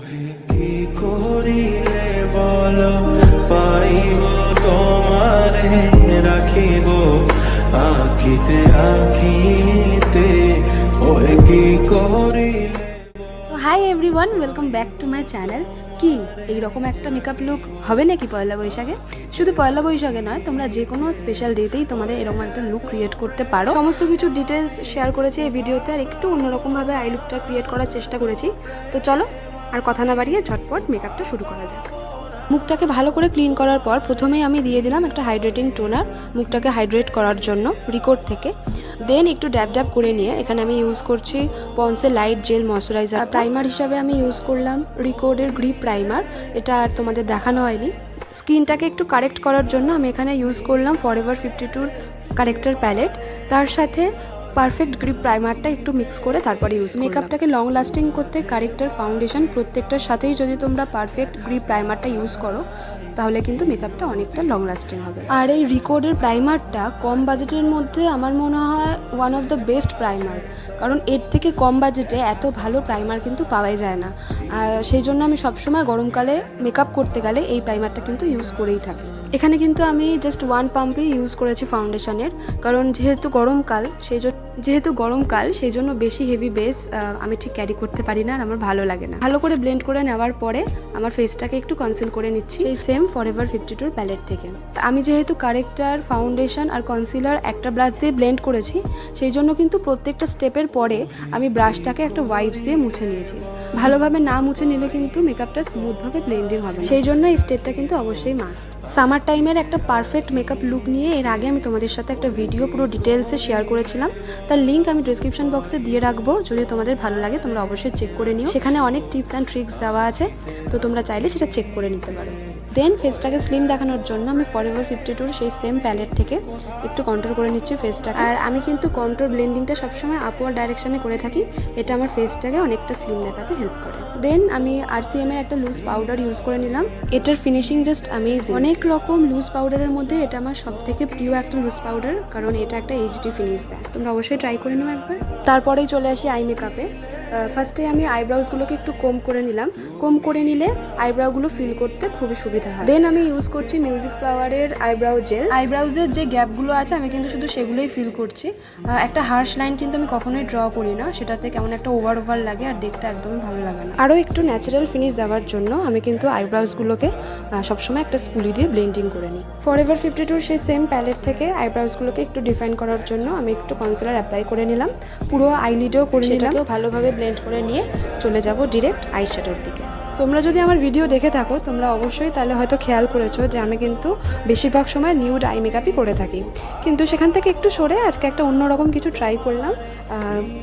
কি করিলে বলো পাইব তোমারে রাখিব আখিতে আখিতে ওই কি করিলে। Hi everyone, welcome back to my channel. কি এইরকম একটা মেকআপ লুক হবে নাকি পয়লা বৈশাখে? শুধু পয়লা বৈশাখে নয়, তোমরা যে কোনো স্পেশাল ডেতেই তোমাদের এরকম একটা লুক ক্রিয়েট করতে পারো। সমস্ত কিছু ডিটেলস শেয়ার করেছি এই ভিডিওতে, আর একটু অন্যরকমভাবে আই লুকটা ক্রিয়েট করার চেষ্টা করেছি। তো চলো আর কথা না বাড়িয়ে ঝটপট মেকআপটা শুরু করা যাক। মুখটাকে ভালো করে ক্লিন করার পর প্রথমেই আমি দিয়ে দিলাম একটা হাইড্রেটিং টোনার, মুখটাকে হাইড্রেট করার জন্য রিকোড থেকে। দেন একটু ড্যাব ড্যাব করে নিয়ে এখানে আমি ইউজ করছি পন্সের লাইট জেল ময়শ্চারাইজার। প্রাইমার হিসাবে আমি ইউজ করলাম রিকোডের গ্রিপ প্রাইমার, এটা আর তোমাদের দেখানো হয়নি। স্কিনটাকে একটু কারেক্ট করার জন্য আমি এখানে ইউজ করলাম ফরএভার 52 কারেক্টার প্যালেট, তার সাথে পারফেক্ট গ্রিপ প্রাইমারটা একটু মিক্স করে তারপরে ইউজ। মেকআপটাকে লং লাস্টিং করতে কারেক্টার ফাউন্ডেশন প্রত্যেকটার সাথেই যদি তোমরা পারফেক্ট গ্রিপ প্রাইমারটা ইউজ করো তাহলে কিন্তু মেকআপটা অনেকটা লং লাস্টিং হবে। আর এই রিকোডের প্রাইমারটা কম বাজেটের মধ্যে আমার মনে হয় one of the best primer, কারণ এর থেকে কম বাজেটে এত ভালো প্রাইমার কিন্তু পাওয়াই যায় না। আর সেই জন্য আমি সবসময় গরমকালে মেকআপ করতে গেলে এই প্রাইমারটা কিন্তু ইউজ করেই থাকি। এখানে কিন্তু আমি জাস্ট ওয়ান পাম্পই ইউজ করেছি ফাউন্ডেশনের, কারণ যেহেতু গরমকাল সেই জন্য বেশি হেভি বেস আমি ঠিক ক্যারি করতে পারি না, আর আমার ভালো লাগে না। ভালো করে ব্লেন্ড করে নেওয়ার পরে আমার ফেসটাকে একটু কনসিল করে নিচ্ছি এই সেম ফরএভার 52 প্যালেট থেকে। আমি যেহেতু কারেক্টার ফাউন্ডেশন আর কনসিলার একটা ব্রাশ দিয়ে ব্লেন্ড করেছি, সেই জন্য কিন্তু প্রত্যেকটা স্টেপের পরে আমি ব্রাশটাকে একটা ওয়াইপস দিয়ে মুছে নিয়েছি। ভালোভাবে না মুছে নিলে কিন্তু মেকআপটা স্মুথভাবে ব্লেন্ডিং হবে, সেই জন্য এই স্টেপটা কিন্তু অবশ্যই মাস্ট। সামার টাইমের একটা পারফেক্ট মেকআপ লুক নিয়ে এর আগে আমি তোমাদের সাথে একটা ভিডিও পুরো ডিটেলসে শেয়ার করেছিলাম, তার লিঙ্ক আমি ডিসক্রিপশন বক্সে দিয়ে রাখবো। যদি তোমাদের ভালো লাগে তোমরা অবশ্যই চেক করে নিও, সেখানে অনেক টিপস অ্যান্ড ট্রিক্স দেওয়া আছে, তো তোমরা চাইলে সেটা চেক করে নিতে পারো। দেন ফেসটাকে স্লিম দেখানোর জন্য আমি ফরএভার 52 সেই সেম প্যালেট থেকে একটু কন্ট্রোল করে নিচ্ছি ফেসটাকে। আর আমি কিন্তু কন্ট্রোল ব্লেন্ডিংটা সবসময় আপওয়ার্ড ডাইরেকশনে করে থাকি, এটা আমার ফেসটাকে অনেকটা স্লিম দেখাতে হেল্প করে। দেন আমি RCM এর একটা লুজ পাউডার ইউজ করে নিলাম, এটার ফিনিশিং জাস্ট অ্যামেজিং। অনেক রকম লুজ পাউডারের মধ্যে এটা আমার সব থেকে প্রিয় একটা লুজ পাউডার, কারণ এটা একটা HD ফিনিশ দেয়। তোমরা অবশ্যই ট্রাই করে নিও একবার। তারপরেই চলে আসি আই মেকআপে। ফার্স্টে আমি আইব্রাউজগুলোকে একটু কম করে নিলাম, কম করে নিলে আইব্রাউগুলো ফিল করতে খুবই সুবিধা হয়। দেন আমি ইউজ করছি মিউজিক ফ্লাওয়ারের আইব্রাউ জেল। আইব্রাউজের যে গ্যাপগুলো আছে আমি কিন্তু শুধু সেগুলোই ফিল করছি, একটা হার্শ লাইন কিন্তু আমি কখনোই ড্র করি না, সেটাতে কেমন একটা ওভার লাগে আর দেখতে একদমই ভালো লাগে না। আরও একটু ন্যাচারাল ফিনিশ দেওয়ার জন্য আমি কিন্তু আইব্রাউজগুলোকে সবসময় একটা স্পুলি দিয়ে ব্লেন্ডিং করে নিই। ফরএভার 52 সেই সেম প্যালেট থেকে আইব্রাউজগুলোকে একটু ডিফাইন করার জন্য আমি একটু কনসিলার অ্যাপ্লাই করে নিলাম, পুরো আইলিডেও করে নিলাম। সেটাকেও ভালোভাবে ব্লেন্ড করে নিয়ে চলে যাব ডিরেক্ট আইশ্যাডোর দিকে। তোমরা যদি আমার ভিডিও দেখে থাকো তোমরা অবশ্যই তাহলে হয়তো খেয়াল করেছো যে আমি কিন্তু বেশিরভাগ সময় নিউড আই মেকআপই করে থাকি, কিন্তু সেখান থেকে একটু সরে আজকে একটা অন্যরকম কিছু ট্রাই করলাম।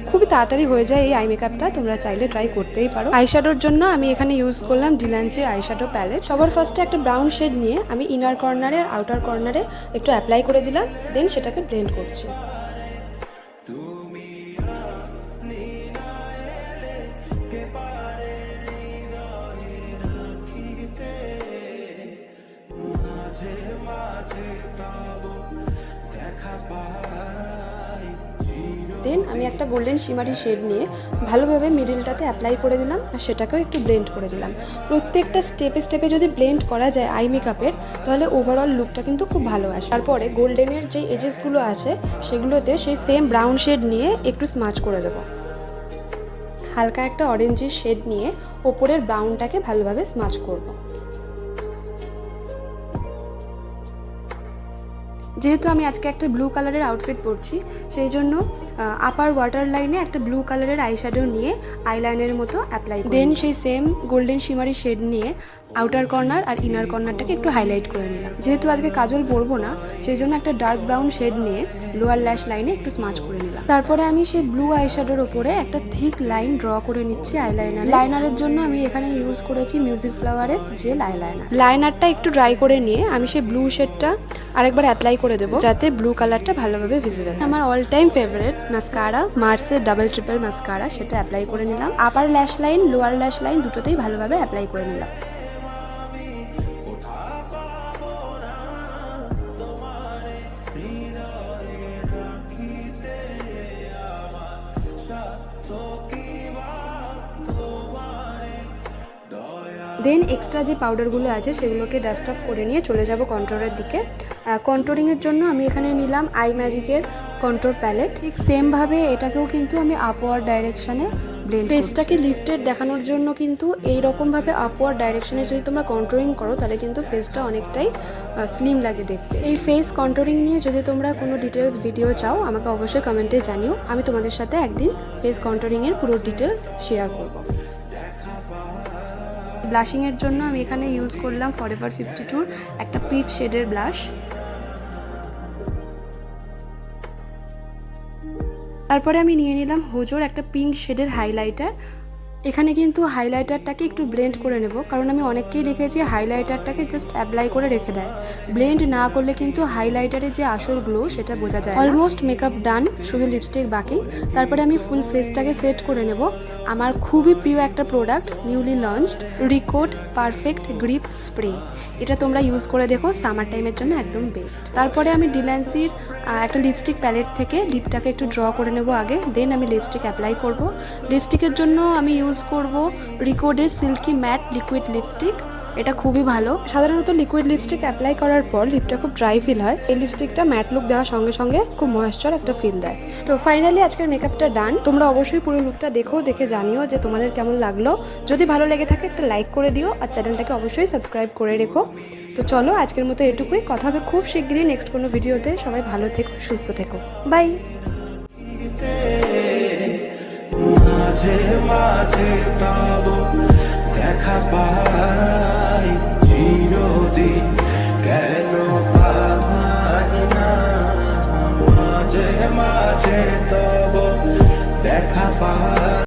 খুবই তাড়াতাড়ি হয়ে যায় এই আই মেকআপটা, তোমরা চাইলে ট্রাই করতেই পারো। আইশ্যাডোর জন্য আমি এখানে ইউজ করলাম ডিল্যান্সির আইশ্যাডো প্যালেট। সবার ফার্স্টে একটা ব্রাউন শেড নিয়ে আমি ইনার কর্নারে আর আউটার কর্নারে একটু অ্যাপ্লাই করে দিলাম, দেন সেটাকে ব্লেন্ড করছি। দেন আমি একটা গোল্ডেন শিমারি শেড নিয়ে ভালোভাবে মিডিলটাতে অ্যাপ্লাই করে দিলাম, আর সেটাকেও একটু ব্লেন্ড করে দিলাম। প্রত্যেকটা স্টেপে যদি ব্লেন্ড করা যায় আই মেকআপের তাহলে ওভারঅল লুকটা কিন্তু খুব ভালো আসে। তারপরে গোল্ডেনের যে এজেসগুলো আছে সেগুলোতে সেই সেম ব্রাউন শেড নিয়ে একটু স্মাচ করে দেবো। হালকা একটা অরেঞ্জের শেড নিয়ে ওপরের ব্রাউনটাকে ভালোভাবে স্মাচ করবো। যেহেতু আমি আজকে একটা ব্লু কালারের আউটফিট পরছি, সেই জন্য আপার ওয়াটার লাইনে একটা ব্লু কালারের আইশ্যাডো নিয়ে আইলাইনের মতো অ্যাপ্লাই করি। দেন সেই সেম গোল্ডেন শিমারি শেড নিয়ে আউটার কর্নার আর ইনার কর্নারটাকে একটু হাইলাইট করে নিলাম। যেহেতু আজকে কাজল পরবো না, সেই জন্য একটা ডার্ক ব্রাউন শেড নিয়ে লোয়ার ল্যাশ লাইনে একটু স্মাচ করে নিলাম। তারপরে আমি সেই ব্লু আইশ্যাডোর ওপরে একটা থিক লাইন ড্র করে নিচ্ছি আইলাইনার। লাইনারের জন্য আমি এখানে ইউজ করেছি মিউজিক ফ্লাওয়ারের জেল আইলাইনার। লাইনারটা একটু ড্রাই করে নিয়ে আমি সেই ব্লু শেডটা আরেকবার অ্যাপ্লাই করে দেবো, যাতে ব্লু কালারটা ভালোভাবে ভিজিবল। আমার অল টাইম ফেভারিট মাস্কারা, মার্সের ডাবল ট্রিপল মাস্কারা, সেটা অ্যাপ্লাই করে নিলাম। আপার ল্যাশ লাইন লোয়ার ল্যাশ লাইন দুটোতেই ভালোভাবে অ্যাপ্লাই করে নিলাম। দেন এক্সট্রা যে পাউডারগুলো আছে সেগুলোকে ডাস্ট অফ করে নিয়ে চলে যাব কন্ট্রোরের দিকে। কন্ট্রোরিংয়ের জন্য আমি এখানে নিলাম আই ম্যাজিকের কন্ট্রোর প্যালেট। ঠিক সেমভাবে এটাকেও কিন্তু আমি আপওয়ার্ড ডাইরেকশানে ব্লেন্ড, ফেসটাকে লিফটেড দেখানোর জন্য কিন্তু এইরকমভাবে আপওয়ার্ড ডাইরেকশানে যদি তোমরা কন্ট্রোরিং করো তাহলে কিন্তু ফেসটা অনেকটাই স্লিম লাগে দেখতে। এই ফেস কন্ট্রোরিং নিয়ে যদি তোমরা কোনো ডিটেলস ভিডিও চাও আমাকে অবশ্যই কমেন্টে জানিও, আমি তোমাদের সাথে একদিন ফেস কন্ট্রোরিংয়ের পুরো ডিটেলস শেয়ার করব। ব্লাশিংয়ের জন্য আমি এখানে ইউজ করলাম ফরএভার 52 একটা পিচ শেডের ব্লাশ। তারপরে আমি নিয়ে নিলাম হোজোর একটা পিঙ্ক শেডের হাইলাইটার। এখানে কিন্তু হাইলাইটারটাকে একটু ব্লেন্ড করে নেব, কারণ আমি অনেককেই দেখেছি হাইলাইটারটাকে জাস্ট অ্যাপ্লাই করে রেখে দেয়। ব্লেন্ড না করলে কিন্তু হাইলাইটারের যে আসল গ্লো সেটা বোঝা যায়। অলমোস্ট মেকআপ ডান, শুধু লিপস্টিক বাকি। তারপরে আমি ফুল ফেসটাকে সেট করে নেব। আমার খুবই প্রিয় একটা product, newly launched Recode perfect grip spray. এটা তোমরা ইউজ করে দেখো, সামার টাইমের জন্য একদম বেস্ট। তারপরে আমি ডিল্যান্সির একটা লিপস্টিক প্যালেট থেকে লিপটাকে একটু ড্র করে নেব আগে, দেন আমি লিপস্টিক অ্যাপ্লাই করব। লিপস্টিকের জন্য আমি ইউজ করব রিকোডের সিল্কি ম্যাট লিকুইড লিপস্টিক। এটা খুবই ভালো। সাধারণত লিকুইড লিপস্টিক অ্যাপ্লাই করার পর লিপটা খুব ড্রাই ফিল হয়, এই লিপস্টিকটা ম্যাট লুক দেওয়ার সঙ্গে সঙ্গে খুব ময়েশ্চার একটা ফিল দেয়। তো ফাইনালি আজকের মেকআপটা ডান। তোমরা অবশ্যই পুরো লুকটা দেখো, দেখে জানিও যে তোমাদের কেমন লাগলো। যদি ভালো লেগে থাকে একটা লাইক করে দিও, আর চ্যানেলটাকে অবশ্যই সাবস্ক্রাইব করে রেখো। তো চলো আজকের মতো এটুকুই, কথা হবে খুব শিগগিরই নেক্সট কোনো ভিডিওতে। সবাই ভালো থেকো, সুস্থ থেকো, বাই। মাঝে মাঝে তব দেখা পায়।